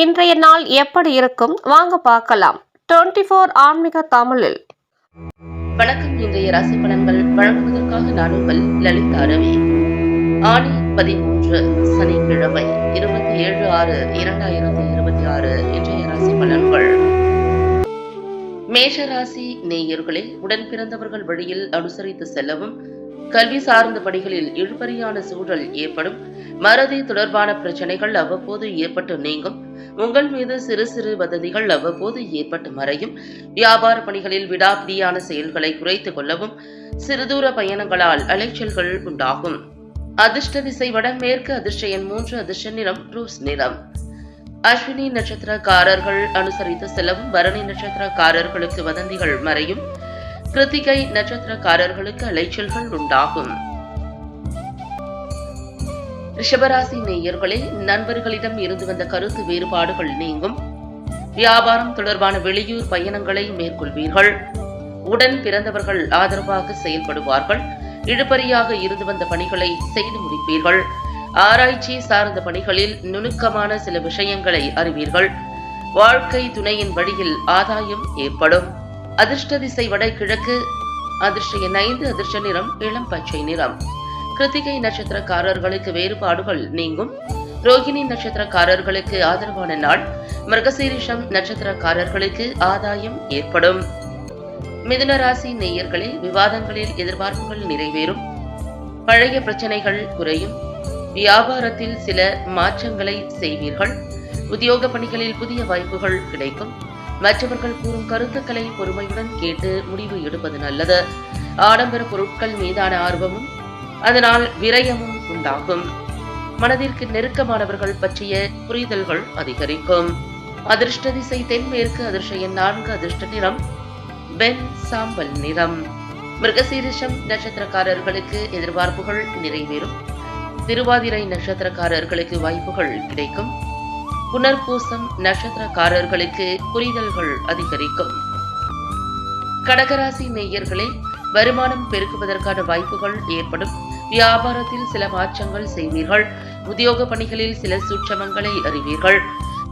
இன்றைய நாள் எப்படி இருக்கும் வாங்க பார்க்கலாம். 24 ஆன்மீக தமிழில். வணக்கம். இன்றைய ராசி பலன்கள் வழங்குவதற்காக நான் உங்கள் லலிதா ரவி. ஆணி 13 சனிக்கிழமை 27/6/2026 இன்றைய ராசி பலன்கள். மேஷ ராசி நேயர்களே, உடன் பிறந்தவர்கள் வழியில் அனுசரித்து செல்லவும், கல்வி சார்ந்த பணிகளில் இழுபறியான சூழல் ஏற்படும், மறதி தொடர்பான பிரச்சனைகள் அவ்வப்போது ஏற்பட்டு நீங்கும், உங்கள் மீது சிறு சிறு வதந்திகள் அவ்வப்போது ஏற்பட்டு மறையும், வியாபார பணிகளில் விடாப்பிடியான செயல்களை குறைத்துக் கொள்ளவும், சிறுதூர பயணங்களால் அலைச்சல்கள் உண்டாகும். அதிர்ஷ்ட திசை வடமேற்கு, அதிர்ஷ்ட எண் 3, அதிர்ஷ்ட நிறம் ரோஸ் நிறம். அஸ்வினி நட்சத்திரக்காரர்கள் அனுசரித்து செல்லவும், பரணி நட்சத்திரக்காரர்களுக்கு வதந்திகள் மறையும், கிருத்திகை நட்சத்திரக்காரர்களுக்கு அலைச்சல்கள் உண்டாகும். ரிஷபராசி நேயர்களே, நண்பர்களிடம் இருந்து வந்த கருத்து வேறுபாடுகள் நீங்கும், வியாபாரம் தொடர்பான வெளியூர் பயணங்களை மேற்கொள்வீர்கள், உடன் பிறந்தவர்கள் ஆதரவாக செயல்படுவார்கள், இழுபறியாக இருந்து வந்த பணிகளை செய்து முடிப்பீர்கள், ஆராய்ச்சி சார்ந்த பணிகளில் நுணுக்கமான சில விஷயங்களை அறிவீர்கள், வாழ்க்கை துணையின் வழியில் ஆதாயம் ஏற்படும். அதிர்ஷ்ட திசை வடகிழக்கு, அதிர்ஷ்ட எண் 5, அதிர்ஷ்ட நிறம் இளம் பச்சை நிறம். கிருத்திகை நட்சத்திரக்காரர்களுக்கு வேறுபாடுகள் நீங்கும், ரோகிணி நட்சத்திரக்காரர்களுக்கு ஆதரவான நாள், மிருகசீரிஷம் நட்சத்திரக்காரர்களுக்கு ஆதாயம் ஏற்படும். மிதுன ராசி நேயர்களே, விவாதங்களில் எதிர்பார்ப்புகள் நிறைவேறும், பழைய பிரச்சனைகள் குறையும், வியாபாரத்தில் சில மாற்றங்களை செய்வீர்கள், உத்தியோக பணிகளில் புதிய வாய்ப்புகள் கிடைக்கும், மற்றவர்கள் கூறும் கருத்துக்களை பொறுமையுடன் கேட்டு முடிவு எடுப்பது நல்லது. ஆடம்பர பொருட்கள் மீதான ஆர்வமும் அதனால் விரயமும் உண்டாகும், மனதிற்கு நெருக்கமானவர்கள் பற்றிய புரிதல்கள் அதிகரிக்கும். அதிர்ஷ்ட திசை தென்மேற்கு, அதிர்ஷ்ட எண் 4, அதிர்ஷ்ட நிறம் வெண் சாம்பல் நிறம். மிருகசீரிஷம் நட்சத்திரக்காரர்களுக்கு எதிர்பார்ப்புகள் நிறைவேறும், திருவாதிரை நட்சத்திரக்காரர்களுக்கு வாய்ப்புகள் கிடைக்கும், புனர்பூசம் நட்சத்திரக்காரர்களுக்கு புரிதல்கள் அதிகரிக்கும். கடகராசி நேயர்களே, வருமானம் பெருக்குவதற்கான வாய்ப்புகள் ஏற்படும், வியாபாரத்தில் சில மாற்றங்கள் செய்வீர்கள், உத்தியோக பணிகளில் சில சூட்சமங்களை அறிவீர்கள்,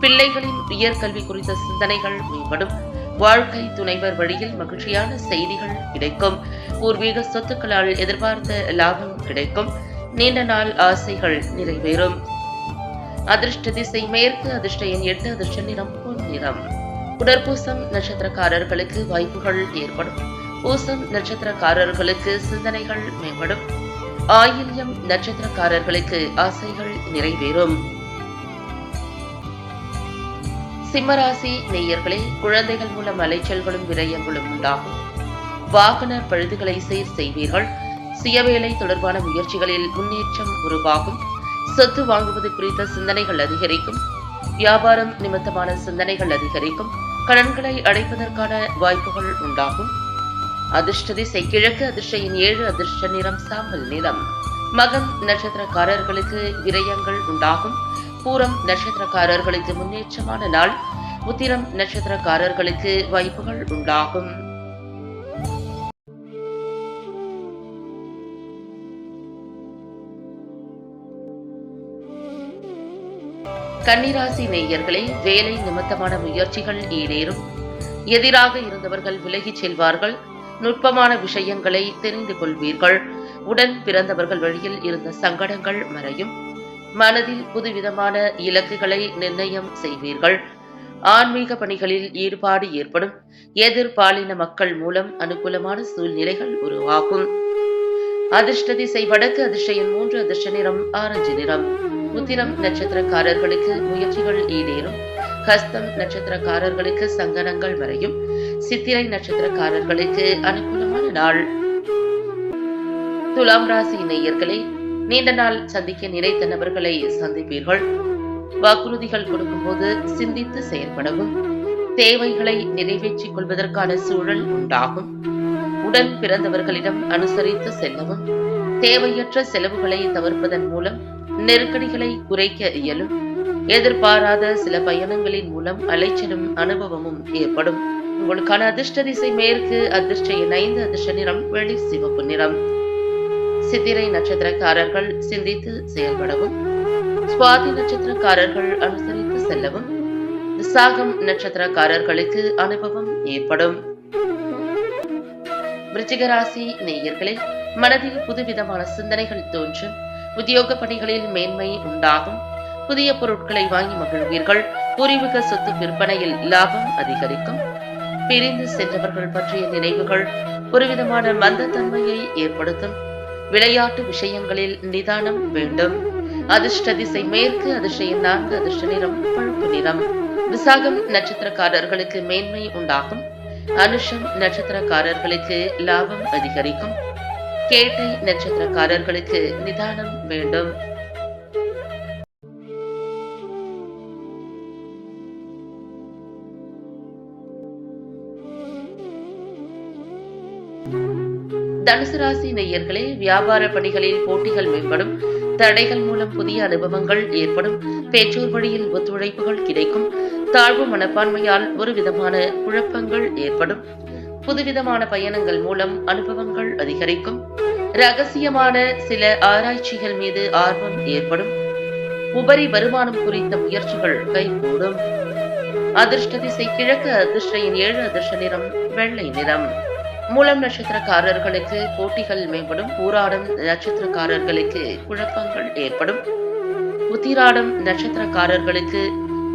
பிள்ளைகளின் உயர்கல்வி குறித்த சிந்தனைகள் மேம்படும், வாழ்க்கை துணைவர் வழியில் மகிழ்ச்சியான செய்திகள் கிடைக்கும், பூர்வீக சொத்துக்களால் எதிர்பார்த்த லாபம் கிடைக்கும், நீண்ட நாள் ஆசைகள் நிறைவேறும். அதிர்ஷ்ட திசை மேற்கு, அதிர்ஷ்ட எண் 8, அதிர்ஷ்ட நிறம் பொன் நிறம். புனர்பூசம் நட்சத்திரக்காரர்களுக்கு வாய்ப்புகள் ஏற்படும், பூசம் நட்சத்திரக்காரர்களுக்கு சிந்தனைகள் மேம்படும், ஆயில்யம் நட்சத்திரக்காரர்களுக்கு ஆசைகள் நிறைவேறும். சிம்மராசி நேயர்களே, குழந்தைகள் மூலம் அலைச்சல்களும் விரயங்களும் உண்டாகும், வாகன பழுதுகளை சீர் செய்வீர்கள், சுயவேலை தொடர்பான முயற்சிகளில் முன்னேற்றம் உருவாகும், சொத்து வாங்குவது குறித்த சிந்தனைகள் அதிகரிக்கும், வியாபாரம் நிமித்தமான சிந்தனைகள் அதிகரிக்கும், கடன்களை அடைப்பதற்கான வாய்ப்புகள் உண்டாகும். அதிர்ஷ்ட திசை கிழக்கு, அதிர்ஷ்ட எண் 7, அதிர்ஷ்ட நிறம் சாம்பல் நிறம். மகம் நட்சத்திரக்காரர்களுக்கு விரயங்கள் உண்டாகும், பூரம் நட்சத்திரக்காரர்களுக்கு முன்னேற்றமான நாள், உத்திரம் நட்சத்திரக்காரர்களுக்கு வாய்ப்புகள் உண்டாகும். கன்னிராசி நேயர்களே, வேலை நிமித்தமான முயற்சிகள் ஈடேறும், எதிராக இருந்தவர்கள் விலகிச் செல்வார்கள், நுட்பமான விஷயங்களை தெரிந்து கொள்வீர்கள், உடன் பிறந்தவர்கள் வழியில் இருந்த சங்கடங்கள் மறையும், மனதில் புதுவிதமான இலக்குகளை நிர்ணயம் செய்வீர்கள், ஆன்மீக பணிகளில் ஈடுபாடு ஏற்படும், எதிர்பாலின மக்கள் மூலம் அனுகூலமான சூழ்நிலைகள் உருவாகும். அதிர்ஷ்ட திசை வடக்கு, அதிர்ஷ்ட எண் 3, அதிர்ஷ்ட நிறம் ஆரஞ்சு நிறம். உத்திரம் நட்சத்திரக்காரர்களுக்கு முயற்சிகள் ஈடேறும், ஹஸ்தம் நட்சத்திரக்காரர்களுக்கு சங்கடங்கள் மறையும், சித்திரை நட்சத்திரக்காரர்களுக்கு அனுகூலமான நாள். துலாம் ராசி நேயர்களே, நீண்ட நாள் சந்திக்க நினைத்த நபர்களை சந்திப்பீர்கள், வாக்குறுதிகள் கொடுக்கும் போது சிந்தித்து செயல்படவும், தேவைகளை நிறைவேற்றிக் கொள்வதற்கான சூழல் உண்டாகும், உடன் பிறந்தவர்களிடம் அனுசரித்து செல்லவும், தேவையற்ற செலவுகளை தவிர்ப்பதன் மூலம் நெருக்கடிகளை குறைக்க இயலும், எதிர்பாராத சில பயணங்களின் மூலம் அலைச்சலும் அனுபவமும் ஏற்படும். உங்களுக்கான அதிர்ஷ்ட திசை மேற்கு, அதிர்ஷ்ட எண் 5, அதிர்ஷ்ட நிறம் வெளி சிவப்பு நிறம். சித்திரை நட்சத்திரக்காரர்கள் சிந்தித்து செயல்படவும், சுவாதி நட்சத்திரக்காரர்கள் அனுசரித்து செல்லவும், விசாகம் நட்சத்திரக்காரர்களுக்கு அனுபவம் ஏற்படும். விருச்சிக ராசி நேயர்களே, மனதில் புதுவிதமான சிந்தனைகள் தோன்றும். உத்தியோக பணிகளில் மேன்மை உண்டாகும். புதிய பொருட்களை வாங்கி மகிழ்வீர்கள். பூர்வீக சொத்து விற்பனையில் லாபம் அதிகரிக்கும். பிரிந்து சென்றவர்கள் பற்றிய நினைவுகள் ஒருவிதமான மந்தத்தன்மையை ஏற்படுத்தும். விளையாட்டு விஷயங்களில் நிதானம் வேண்டும். அதிர்ஷ்ட திசை மேற்கு. அதிர்ஷ்ட எண் 4. அதிர்ஷ்ட நிறம் பழுப்பு நிறம். விசாகம் நட்சத்திரக்காரர்களுக்கு மேன்மை உண்டாகும். அனுஷம் நட்சத்திரக்காரர்களுக்கு லாபம் அதிகரிக்கும். கேட்டை நட்சத்திரக்காரர்களுக்கு நிதானம் வேண்டும். தனுசு ராசி நேயர்களே, வியாபார பணிகளில் போட்டிகள் மேம்படும். தடைகள் மூலம் புதிய அனுபவங்கள் ஏற்படும். பெற்றோர் வழியில் ஒத்துழைப்புகள் கிடைக்கும். தாழ்வு மனப்பான்மையால் ஒரு விதமான குழப்பங்கள் ஏற்படும். புதுவிதமான பயணங்கள் மூலம் அனுபவங்கள் அதிகரிக்கும். ரகசியமான சில ஆராய்ச்சிகள் மீது ஆர்வம் ஏற்படும். உபரி வருமானம் குறித்த முயற்சிகள் கைகூடும். அதிர்ஷ்ட திசை கிழக்கு. அதிர்ஷ்ட எண் 7. அதிர்ஷ்ட நிறம் வெள்ளை நிறம். மூலம் நட்சத்திரக்காரர்களுக்கு போட்டிகள் மேம்படும். பூராடம் நட்சத்திரக்காரர்களுக்கு குழப்பங்கள் ஏற்படும். உத்திராடம் நட்சத்திரக்காரர்களுக்கு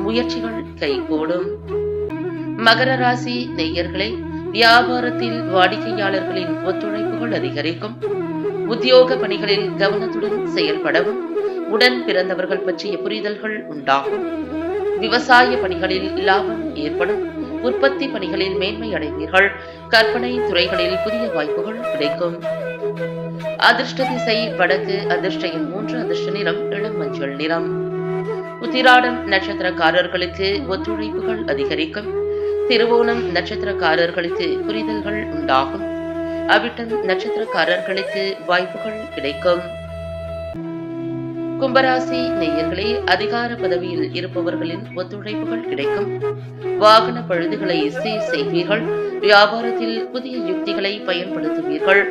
முயற்சிகள் கைகூடும். மகர ராசி நேயர்களே, வியாபாரத்தில் வாடிக்கையாளர்களின் ஒத்துழைப்புகள் அதிகரிக்கும். உத்தியோக பணிகளில் கவனத்துடன் செயல்படவும். உடன் பிறந்தவர்கள் பற்றிய புரிதல்கள் உண்டாகும். விவசாய பணிகளில் லாபம் ஏற்படும். உற்பத்தி பணிகளில் மேன்மை அடைவீர்கள். கற்பனை துறைகளில் புதிய வாய்ப்புகள் கிடைக்கும். அதிர்ஷ்ட திசை வடக்கு. அதிர்ஷ்ட எண் 3. அதிர்ஷ்ட நிறம் இளம் மஞ்சள் நிறம். உத்திராடம் நட்சத்திரக்காரர்களுக்கு ஒத்துழைப்புகள் அதிகரிக்கும். திருவோணம் நட்சத்திரக்காரர்களுக்கு புரிதல்கள் உண்டாகும். அவிட்டம் நட்சத்திரக்காரர்களுக்கு வாய்ப்புகள் கிடைக்கும். கும்பராசி நேயர்களே, அதிகார பதவியில் இருப்பவர்களின் ஒத்துழைப்புகள் கிடைக்கும். வாகன பழுதுகளை சீர் செய்வீர்கள். வியாபாரத்தில் புதிய யுக்திகளை பயன்படுத்துவீர்கள்.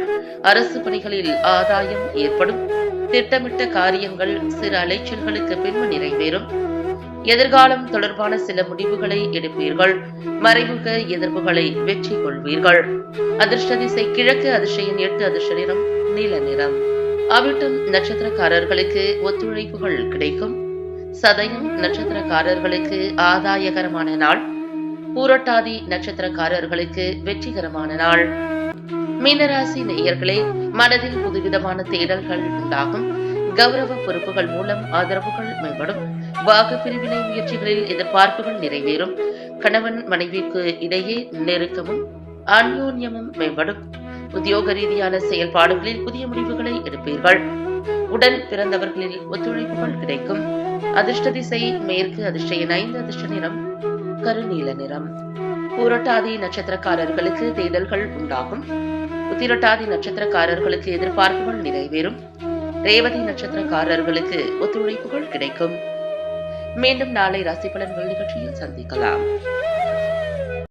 அரசு பணிகளில் ஆதாயம் ஏற்படும். திட்டமிட்ட காரியங்கள் சிறு அலைச்சல்களுக்கு பின்பு நிறைவேறும். எதிர்காலம் தொடர்பான சில முடிவுகளை எடுப்பீர்கள். மறைமுக எதிர்ப்புகளை வெற்றி கொள்வீர்கள். அதிர்ஷ்ட திசை கிழக்கு. அதிர்ஷ்ட எண் 8. அதிர்ஷ்ட நிறம் நீல நிறம். அவிட்டம் நட்சத்திரக்காரர்களுக்கு ஒத்துழைப்புகள் கிடைக்கும். சதயம் நட்சத்திரக்காரர்களுக்கு ஆதாயகரமான நாள். பூரட்டாதி நட்சத்திரக்காரர்களுக்கு வெற்றிகரமான நாள். மீனராசி நேயர்களே, மனதில் புதுவிதமான தேடல்கள் உண்டாகும். கௌரவ பொறுப்புகள் மூலம் ஆதரவுகள் மேம்படும். வாக்கு பிரிவினை முயற்சிகளில் எதிர்பார்ப்புகள் நிறைவேறும். கணவன் மனைவிக்கு இடையே நெருக்கமும் அந்யோன்யமும் மேம்படும். உத்தியோக ரீதியான செயல்பாடுகளில் புதிய முடிவுகளை எடுப்பீர்கள். உடன் பிறந்தவர்களில் ஒத்துழைப்புகள் கிடைக்கும். அதிர்ஷ்ட திசை மேற்கு. அதிர்ஷ்ட எண் 5. அதிர்ஷ்ட நிறம் கருநீல நிறம். பூரட்டாதி நட்சத்திரக்காரர்களுக்கு தேடல்கள் உண்டாகும். உத்திரட்டாதி நட்சத்திரக்காரர்களுக்கு எதிர்பார்ப்புகள் நிறைவேறும். ரேவதி நட்சத்திரக்காரர்களுக்கு ஒத்துழைப்புகள் கிடைக்கும். மீண்டும் நாளை ராசி பலன்கள் நிகழ்ச்சியில் சந்திக்கலாம்.